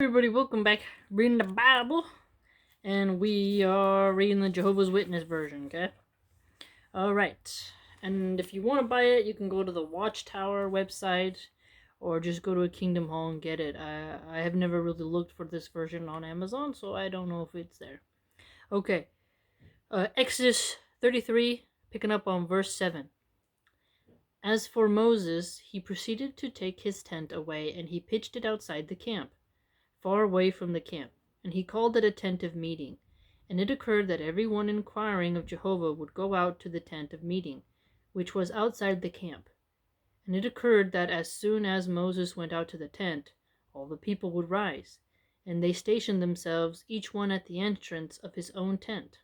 Everybody, welcome back. Reading the Bible, and we are reading the Jehovah's Witness version. Okay. All right. And if you want to buy it, you can go to the Watchtower website, or just go to a Kingdom Hall and get it. I have never really looked for this version on Amazon, so I don't know if it's there. Okay. Exodus 33, picking up on verse 7. As for Moses, he proceeded to take his tent away, and he pitched it outside the camp, far away from the camp, and he called it a tent of meeting. And it occurred that every one inquiring of Jehovah would go out to the tent of meeting, which was outside the camp. And it occurred that as soon as Moses went out to the tent, all the people would rise, and they stationed themselves, each one at the entrance of his own tent.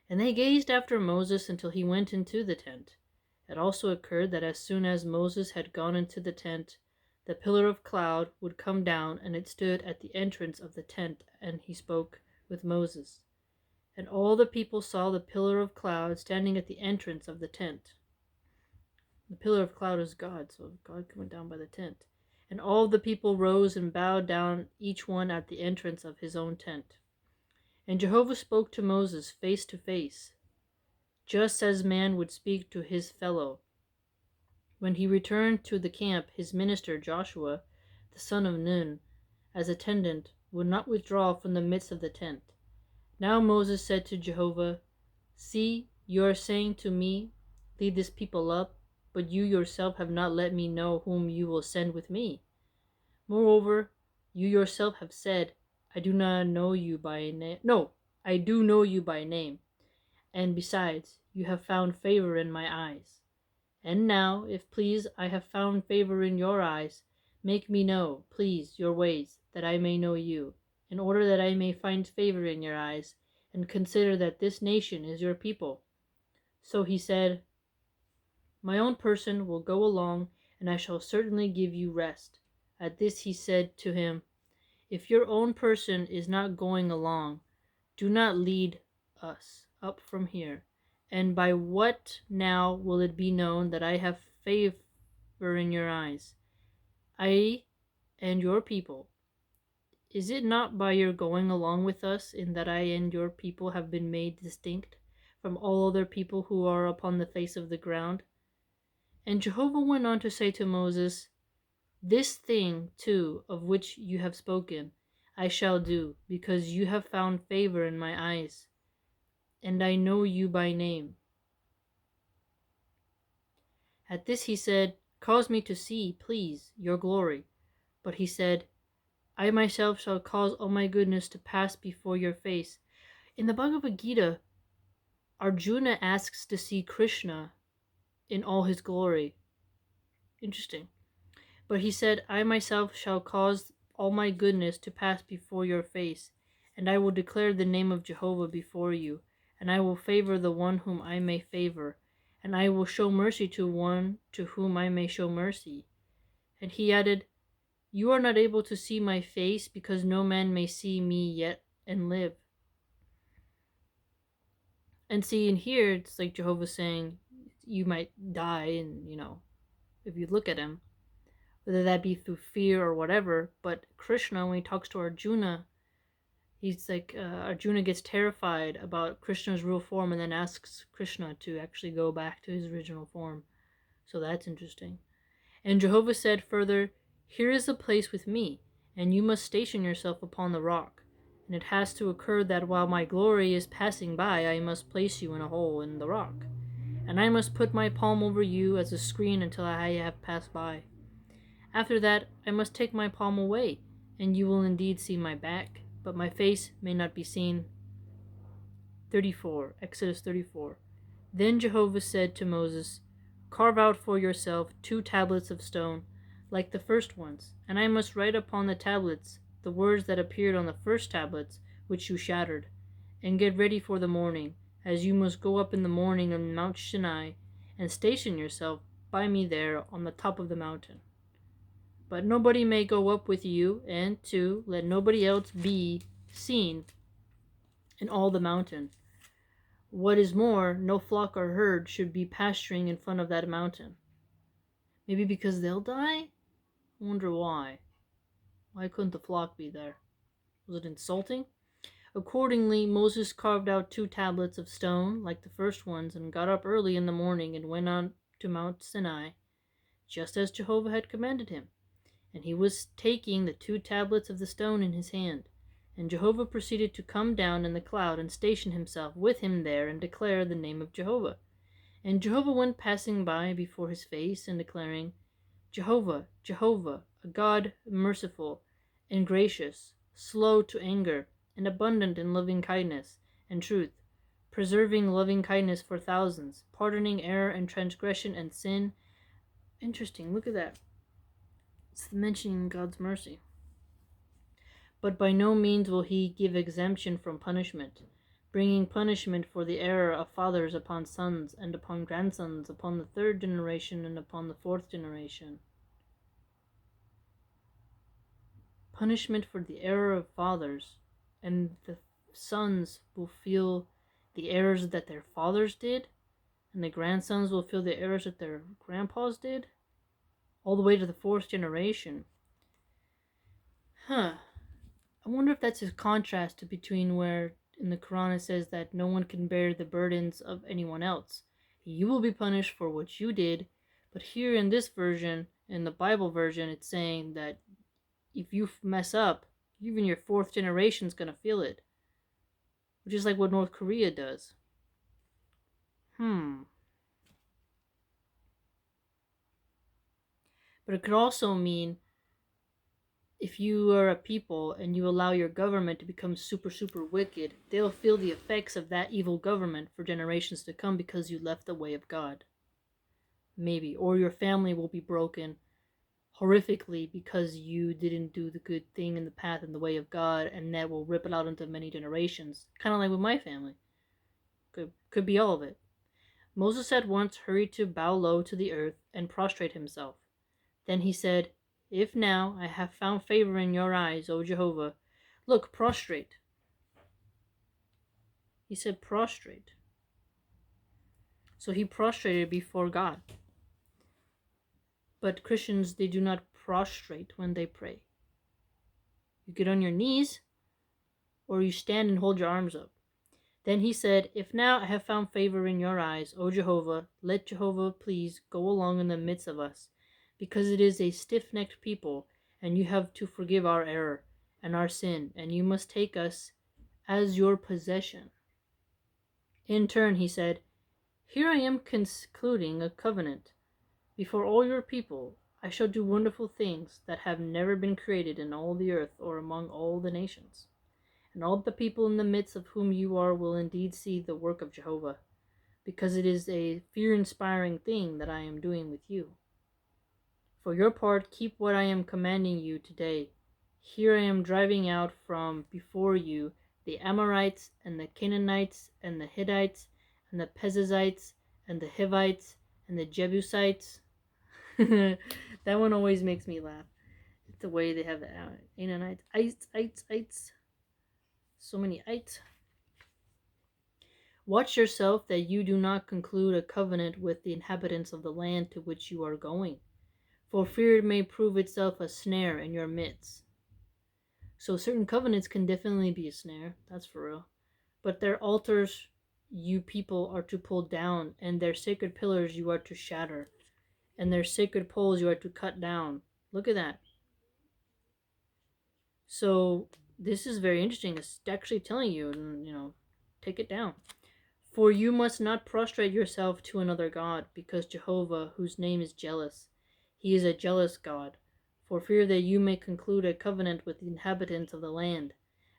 And they gazed after Moses until he went into the tent. It also occurred that as soon as Moses had gone into the tent, the pillar of cloud would come down, and it stood at the entrance of the tent, and he spoke with Moses. And all the people saw the pillar of cloud standing at the entrance of the tent. The pillar of cloud is God, so God coming down by the tent. And all the people rose and bowed down, each one at the entrance of his own tent. And Jehovah spoke to Moses face to face, just as man would speak to his fellow. When he returned to the camp, his minister Joshua, the son of Nun, as attendant, would not withdraw from the midst of the tent. Now Moses said to Jehovah, "See, you are saying to me, 'Lead this people up,' but you yourself have not let me know whom you will send with me. Moreover, you yourself have said, 'I do not know you by name.' No, I do know you by name. And besides, you have found favor in my eyes. And now, if please I have found favor in your eyes, make me know, please, your ways, that I may know you, in order that I may find favor in your eyes, and consider that this nation is your people." So he said, "My own person will go along, and I shall certainly give you rest." At this he said to him, "If your own person is not going along, do not lead us up from here. And by what now will it be known that I have favor in your eyes, I and your people? Is it not by your going along with us, in that I and your people have been made distinct from all other people who are upon the face of the ground?" And Jehovah went on to say to Moses, "This thing, too, of which you have spoken, I shall do, because you have found favor in my eyes, and I know you by name." At this he said, "Cause me to see, please, your glory." But he said, "I myself shall cause all my goodness to pass before your face." In the Bhagavad Gita, Arjuna asks to see Krishna in all his glory. Interesting. But he said, "I myself shall cause all my goodness to pass before your face, and I will declare the name of Jehovah before you, and I will favor the one whom I may favor, and I will show mercy to one to whom I may show mercy." And he added, "You are not able to see my face, because no man may see me yet and live." And see, in here, it's like Jehovah saying, you might die, and, if you look at him, whether that be through fear or whatever. But Krishna, when he talks to Arjuna, he's like, Arjuna gets terrified about Krishna's real form and then asks Krishna to actually go back to his original form. So that's interesting. And Jehovah said further, "Here is a place with me, and you must station yourself upon the rock. And it has to occur that while my glory is passing by, I must place you in a hole in the rock. And I must put my palm over you as a screen until I have passed by. After that, I must take my palm away, and you will indeed see my back, but my face may not be seen." 34. Exodus 34. Then Jehovah said to Moses, "Carve out for yourself 2 tablets of stone, like the first ones, and I must write upon the tablets the words that appeared on the first tablets, which you shattered. And get ready for the morning, as you must go up in the morning on Mount Sinai, and station yourself by me there on the top of the mountain. But nobody may go up with you, and 2, let nobody else be seen in all the mountain. What is more, no flock or herd should be pasturing in front of that mountain." Maybe because they'll die? I wonder why. Why couldn't the flock be there? Was it insulting? Accordingly, Moses carved out 2 tablets of stone, like the first ones, and got up early in the morning and went on to Mount Sinai, just as Jehovah had commanded him. And he was taking the 2 tablets of the stone in his hand. And Jehovah proceeded to come down in the cloud and station himself with him there and declare the name of Jehovah. And Jehovah went passing by before his face and declaring, Jehovah, Jehovah, a God merciful and gracious, slow to anger, and abundant in loving kindness and truth, preserving loving kindness for thousands, pardoning error and transgression and sin. Interesting, look at that. It's mentioning God's mercy. But by no means will he give exemption from punishment, bringing punishment for the error of fathers upon sons, and upon grandsons, upon the 3rd generation, and upon the 4th generation. Punishment for the error of fathers, and the sons will feel the errors that their fathers did, and the grandsons will feel the errors that their grandpas did, all the way to the 4th generation. I wonder if that's a contrast between where in the Quran it says that no one can bear the burdens of anyone else. You will be punished for what you did, but here in this version, in the Bible version, it's saying that if you mess up, even your 4th generation is going to feel it. Which is like what North Korea does. But it could also mean if you are a people and you allow your government to become super, super wicked, they'll feel the effects of that evil government for generations to come because you left the way of God. Maybe. Or your family will be broken horrifically because you didn't do the good thing in the path and the way of God, and that will rip it out into many generations. Kind of like with my family. Could be all of it. Moses at once hurried to bow low to the earth and prostrate himself. Then he said, If now I have found favor in your eyes, O Jehovah, look, prostrate. He said prostrate. So he prostrated before God. But Christians, they do not prostrate when they pray. You get on your knees, or you stand and hold your arms up. Then he said, If now I have found favor in your eyes, O Jehovah, let Jehovah please go along in the midst of us, because it is a stiff-necked people, and you have to forgive our error and our sin, and you must take us as your possession. In turn, he said, Here I am concluding a covenant. Before all your people, I shall do wonderful things that have never been created in all the earth or among all the nations. And all the people in the midst of whom you are will indeed see the work of Jehovah, because it is a fear-inspiring thing that I am doing with you. For your part, keep what I am commanding you today. Here I am driving out from before you the Amorites, and the Canaanites, and the Hittites, and the Perizzites, and the Hivites, and the Jebusites. That one always makes me laugh. It's the way they have the Canaanites. Ites. So many ites. Watch yourself that you do not conclude a covenant with the inhabitants of the land to which you are going, for fear it may prove itself a snare in your midst. So certain covenants can definitely be a snare, that's for real. But their altars you people are to pull down, and their sacred pillars you are to shatter, and their sacred poles you are to cut down. Look at that. So this is very interesting. It's actually telling you, take it down. For you must not prostrate yourself to another god, because Jehovah, whose name is jealous, he is a jealous God, for fear that you may conclude a covenant with the inhabitants of the land,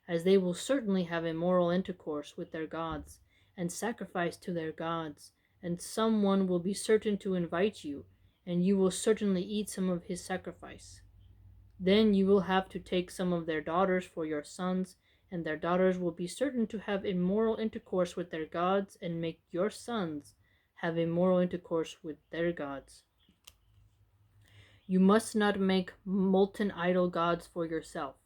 as they will certainly have immoral intercourse with their gods, and sacrifice to their gods, and someone will be certain to invite you, and you will certainly eat some of his sacrifice. Then you will have to take some of their daughters for your sons, and their daughters will be certain to have immoral intercourse with their gods, and make your sons have immoral intercourse with their gods. You must not make molten idol gods for yourself.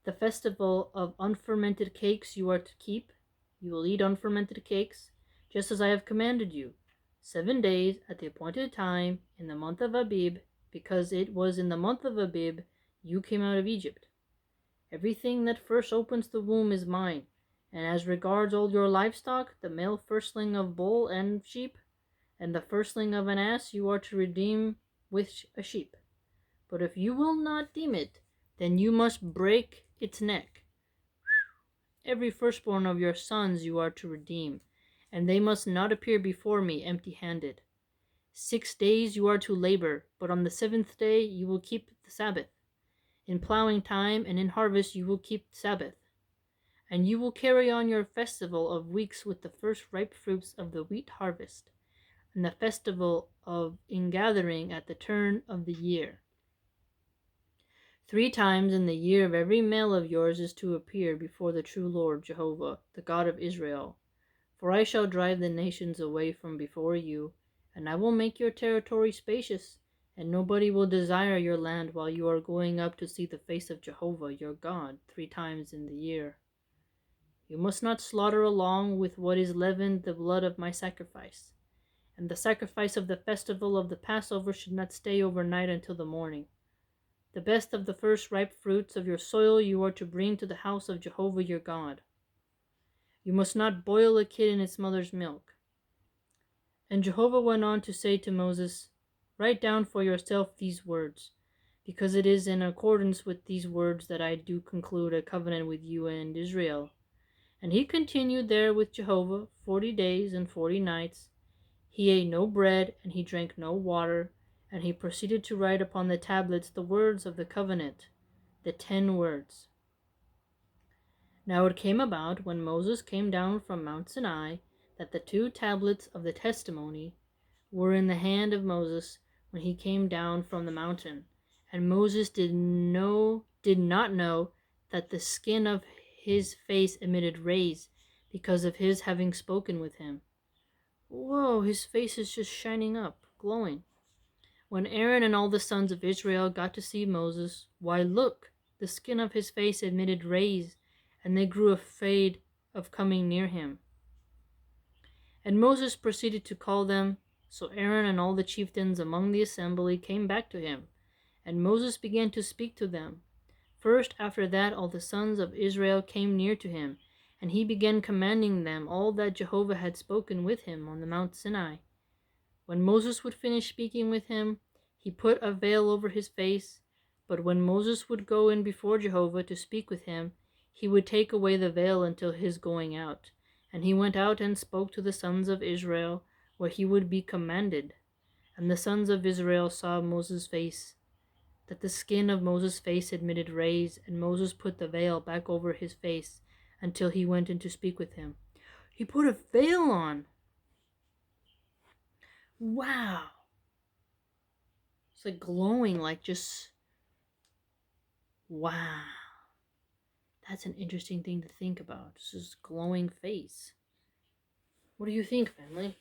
The festival of unfermented cakes you are to keep. You will eat unfermented cakes, just as I have commanded you, 7 days at the appointed time in the month of Abib, because it was in the month of Abib You came out of Egypt. Everything that first opens the womb is mine, and as regards all your livestock, the male firstling of bull and sheep, and the firstling of an ass, you are to redeem with a sheep. But if you will not deem it, then you must break its neck. Every firstborn of your sons you are to redeem, and they must not appear before me empty-handed. 6 days you are to labor, but on the 7th day you will keep the Sabbath. In plowing time and in harvest you will keep the Sabbath. And you will carry on your festival of weeks with the first ripe fruits of the wheat harvest, and the festival of ingathering at the turn of the year. 3 times in the year of every male of yours is to appear before the true Lord Jehovah, the God of Israel. For I shall drive the nations away from before you, and I will make your territory spacious, and nobody will desire your land while you are going up to see the face of Jehovah your God 3 times in the year. You must not slaughter along with what is leavened the blood of my sacrifice, and the sacrifice of the festival of the Passover should not stay overnight until the morning. The best of the first ripe fruits of your soil you are to bring to the house of Jehovah your God. You must not boil a kid in its mother's milk. And Jehovah went on to say to Moses, Write down for yourself these words, because it is in accordance with these words that I do conclude a covenant with you and Israel. And he continued there with Jehovah 40 days and 40 nights. He ate no bread, and he drank no water, and he proceeded to write upon the tablets the words of the covenant, the 10 words. Now it came about, when Moses came down from Mount Sinai, that the 2 tablets of the testimony were in the hand of Moses when he came down from the mountain. And Moses did not know that the skin of his face emitted rays because of his having spoken with him. Whoa, his face is just shining up, glowing. When Aaron and all the sons of Israel got to see Moses, why look, the skin of his face emitted rays, and they grew afraid of coming near him. And Moses proceeded to call them. So Aaron and all the chieftains among the assembly came back to him, and Moses began to speak to them. First after that all the sons of Israel came near to him, and he began commanding them all that Jehovah had spoken with him on the Mount Sinai. When Moses would finish speaking with him, he put a veil over his face, but when Moses would go in before Jehovah to speak with him, he would take away the veil until his going out. And he went out and spoke to the sons of Israel, where he would be commanded. And the sons of Israel saw Moses' face, that the skin of Moses' face emitted rays, and Moses put the veil back over his face until he went in to speak with him. He put a veil on. Wow. It's like glowing, like just, wow. That's an interesting thing to think about. It's this glowing face. What do you think, family?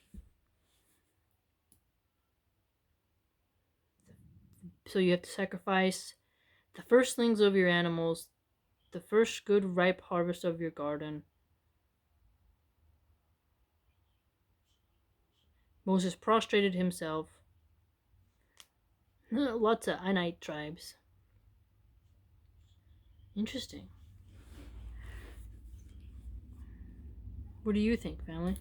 So you have to sacrifice the firstlings of your animals, the first good ripe harvest of your garden. Moses prostrated himself. Lots of Anite tribes. Interesting. What do you think, family?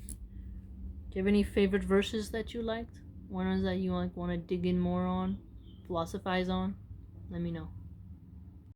Do you have any favorite verses that you liked? Ones that you want to dig in more on, philosophize on? Let me know.